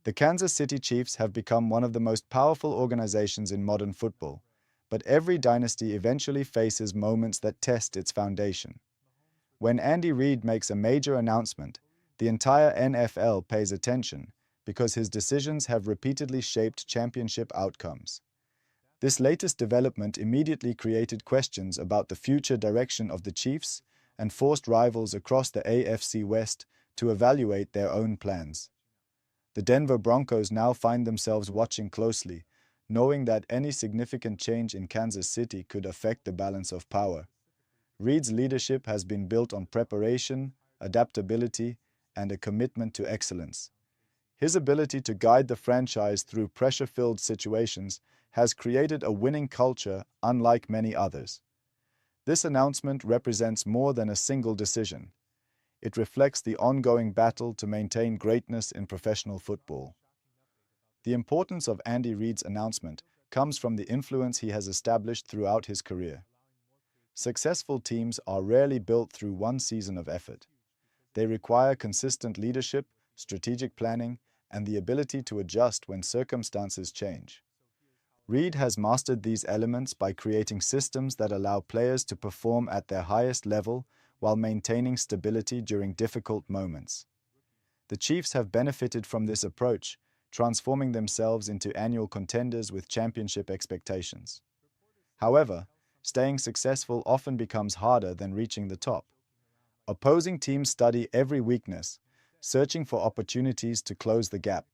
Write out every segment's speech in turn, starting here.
The Kansas City Chiefs have become one of the most powerful organizations in modern football, but every dynasty eventually faces moments that test its foundation. When Andy Reid makes a major announcement, the entire NFL pays attention because his decisions have repeatedly shaped championship outcomes. This latest development immediately created questions about the future direction of the Chiefs and forced rivals across the AFC West to evaluate their own plans. The Denver Broncos now find themselves watching closely, knowing that any significant change in Kansas City could affect the balance of power. Reid's leadership has been built on preparation, adaptability, and a commitment to excellence. His ability to guide the franchise through pressure-filled situations has created a winning culture unlike many others. This announcement represents more than a single decision. It reflects the ongoing battle to maintain greatness in professional football. The importance of Andy Reid's announcement comes from the influence he has established throughout his career. Successful teams are rarely built through one season of effort. They require consistent leadership, strategic planning, and the ability to adjust when circumstances change. Reid has mastered these elements by creating systems that allow players to perform at their highest level while maintaining stability during difficult moments. The Chiefs have benefited from this approach, transforming themselves into annual contenders with championship expectations. However, staying successful often becomes harder than reaching the top. Opposing teams study every weakness, searching for opportunities to close the gap.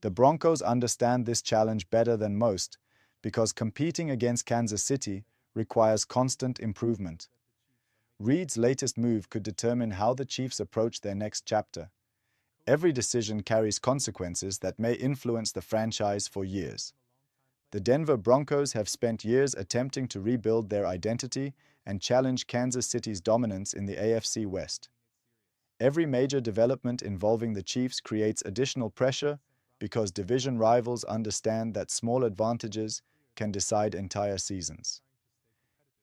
The Broncos understand this challenge better than most because competing against Kansas City requires constant improvement. Reid's latest move could determine how the Chiefs approach their next chapter. Every decision carries consequences that may influence the franchise for years. The Denver Broncos have spent years attempting to rebuild their identity and challenge Kansas City's dominance in the AFC West. Every major development involving the Chiefs creates additional pressure because division rivals understand that small advantages can decide entire seasons.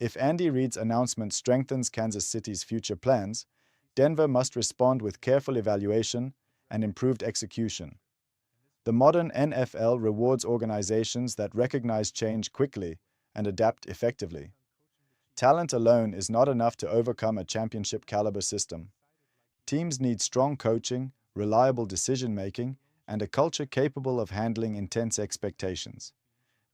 If Andy Reid's announcement strengthens Kansas City's future plans, Denver must respond with careful evaluation and improved execution. The modern NFL rewards organizations that recognize change quickly and adapt effectively. Talent alone is not enough to overcome a championship-caliber system. Teams need strong coaching, reliable decision-making, and a culture capable of handling intense expectations.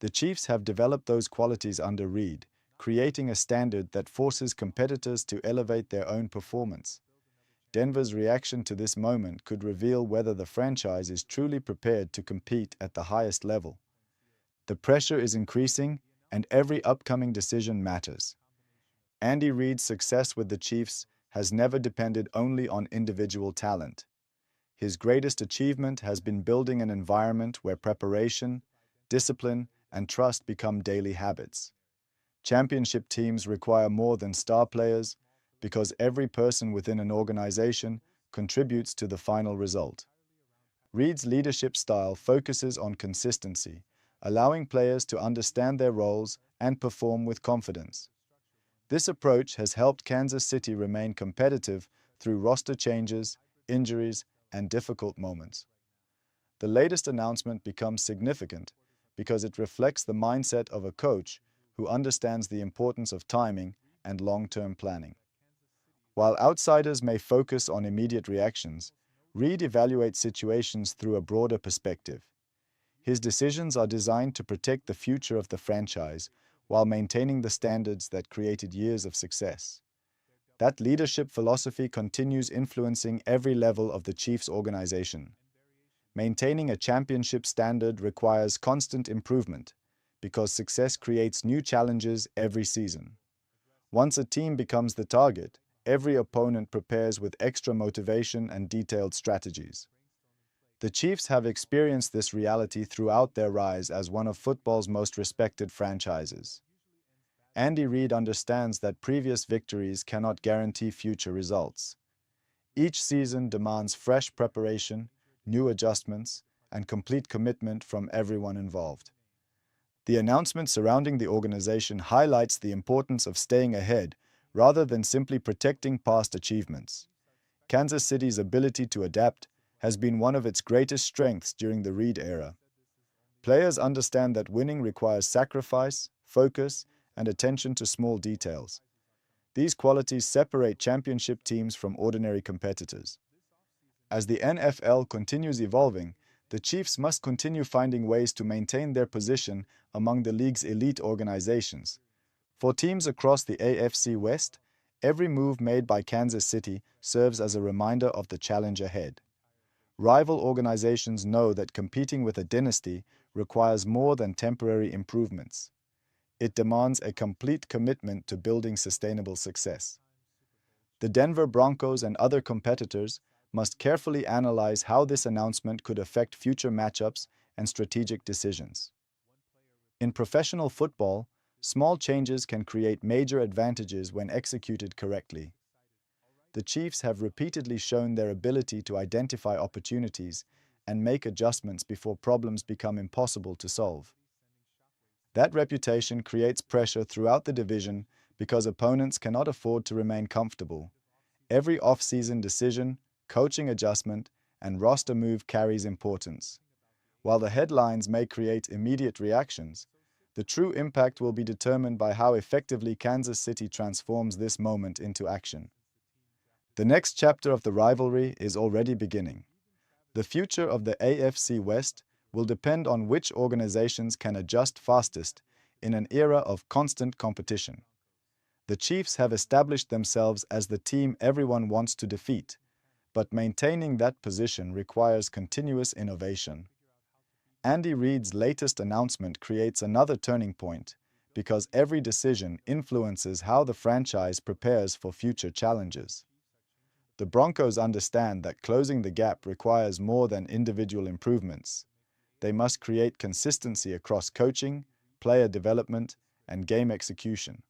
The Chiefs have developed those qualities under Reid, creating a standard that forces competitors to elevate their own performance. Denver's reaction to this moment could reveal whether the franchise is truly prepared to compete at the highest level. The pressure is increasing, and every upcoming decision matters. Andy Reid's success with the Chiefs has never depended only on individual talent. His greatest achievement has been building an environment where preparation, discipline, and trust become daily habits. Championship teams require more than star players because every person within an organization contributes to the final result. Reid's leadership style focuses on consistency, allowing players to understand their roles and perform with confidence. This approach has helped Kansas City remain competitive through roster changes, injuries, and difficult moments. The latest announcement becomes significant because it reflects the mindset of a coach who understands the importance of timing and long-term planning. While outsiders may focus on immediate reactions, Reid evaluates situations through a broader perspective. His decisions are designed to protect the future of the franchise while maintaining the standards that created years of success. That leadership philosophy continues influencing every level of the Chiefs organization. Maintaining a championship standard requires constant improvement because success creates new challenges every season. Once a team becomes the target, every opponent prepares with extra motivation and detailed strategies. The Chiefs have experienced this reality throughout their rise as one of football's most respected franchises. Andy Reid understands that previous victories cannot guarantee future results. Each season demands fresh preparation, new adjustments, and complete commitment from everyone involved. The announcement surrounding the organization highlights the importance of staying ahead rather than simply protecting past achievements. Kansas City's ability to adapt, has been one of its greatest strengths during the REID era. Players understand that winning requires sacrifice, focus, and attention to small details. These qualities separate championship teams from ordinary competitors. As the NFL continues evolving, the Chiefs must continue finding ways to maintain their position among the league's elite organizations. For teams across the AFC West, every move made by Kansas City serves as a reminder of the challenge ahead. Rival organizations know that competing with a dynasty requires more than temporary improvements. It demands a complete commitment to building sustainable success. The Denver Broncos and other competitors must carefully analyze how this announcement could affect future matchups and strategic decisions. In professional football, small changes can create major advantages when executed correctly. The Chiefs have repeatedly shown their ability to identify opportunities and make adjustments before problems become impossible to solve. That reputation creates pressure throughout the division because opponents cannot afford to remain comfortable. Every off-season decision, coaching adjustment, and roster move carries importance. While the headlines may create immediate reactions, the true impact will be determined by how effectively Kansas City transforms this moment into action. The next chapter of the rivalry is already beginning. The future of the AFC West will depend on which organizations can adjust fastest in an era of constant competition. The Chiefs have established themselves as the team everyone wants to defeat, but maintaining that position requires continuous innovation. Andy Reid's latest announcement creates another turning point because every decision influences how the franchise prepares for future challenges. The Broncos understand that closing the gap requires more than individual improvements. They must create consistency across coaching, player development, and game execution.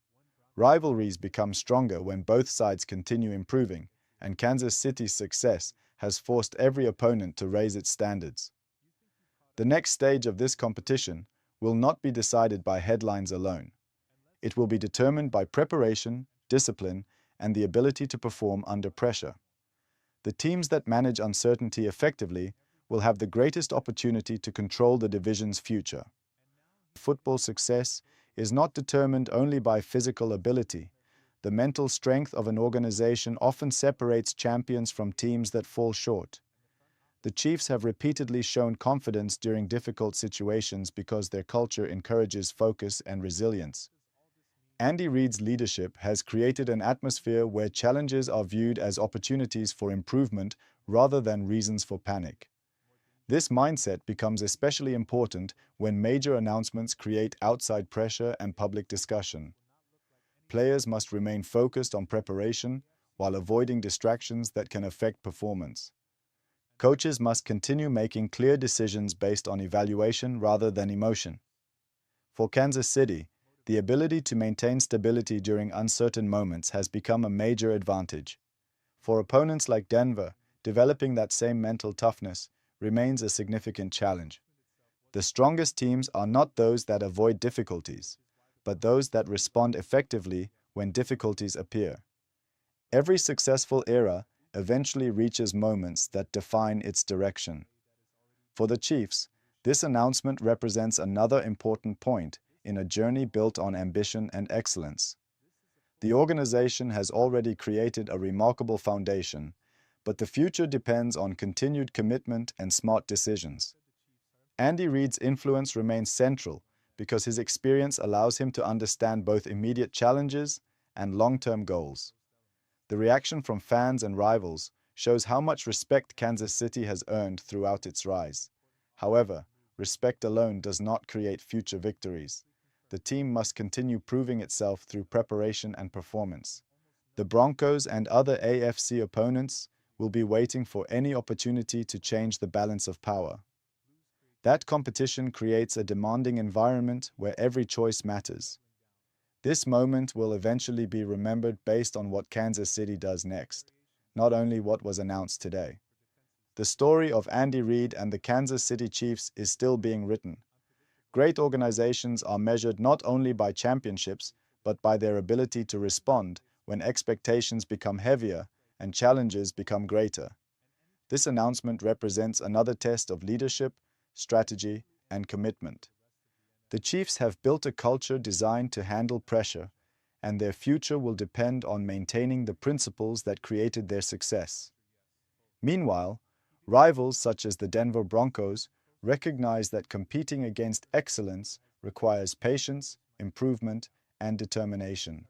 Rivalries become stronger when both sides continue improving, and Kansas City's success has forced every opponent to raise its standards. The next stage of this competition will not be decided by headlines alone. It will be determined by preparation, discipline, and the ability to perform under pressure. The teams that manage uncertainty effectively will have the greatest opportunity to control the division's future. Football success is not determined only by physical ability. The mental strength of an organization often separates champions from teams that fall short. The Chiefs have repeatedly shown confidence during difficult situations because their culture encourages focus and resilience. Andy Reid's leadership has created an atmosphere where challenges are viewed as opportunities for improvement rather than reasons for panic. This mindset becomes especially important when major announcements create outside pressure and public discussion. Players must remain focused on preparation while avoiding distractions that can affect performance. Coaches must continue making clear decisions based on evaluation rather than emotion. For Kansas City, the ability to maintain stability during uncertain moments has become a major advantage. For opponents like Denver, developing that same mental toughness remains a significant challenge. The strongest teams are not those that avoid difficulties, but those that respond effectively when difficulties appear. Every successful era eventually reaches moments that define its direction. For the Chiefs, this announcement represents another important point in a journey built on ambition and excellence. The organization has already created a remarkable foundation, but the future depends on continued commitment and smart decisions. Andy Reid's influence remains central because his experience allows him to understand both immediate challenges and long-term goals. The reaction from fans and rivals shows how much respect Kansas City has earned throughout its rise. However, respect alone does not create future victories. The team must continue proving itself through preparation and performance. The Broncos and other AFC opponents will be waiting for any opportunity to change the balance of power. That competition creates a demanding environment where every choice matters. This moment will eventually be remembered based on what Kansas City does next, not only what was announced today. The story of Andy Reid and the Kansas City Chiefs is still being written. Great organizations are measured not only by championships, but by their ability to respond when expectations become heavier and challenges become greater. This announcement represents another test of leadership, strategy, and commitment. The Chiefs have built a culture designed to handle pressure, and their future will depend on maintaining the principles that created their success. Meanwhile, rivals such as the Denver Broncos recognize that competing against excellence requires patience, improvement, and determination.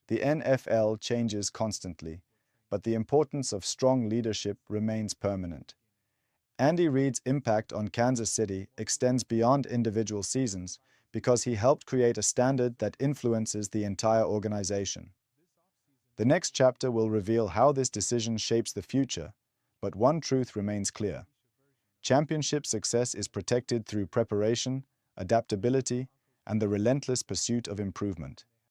The NFL changes constantly, but the importance of strong leadership remains permanent. Andy Reid's impact on Kansas City extends beyond individual seasons because he helped create a standard that influences the entire organization. The next chapter will reveal how this decision shapes the future, but one truth remains clear. Championship success is protected through preparation, adaptability, and the relentless pursuit of improvement.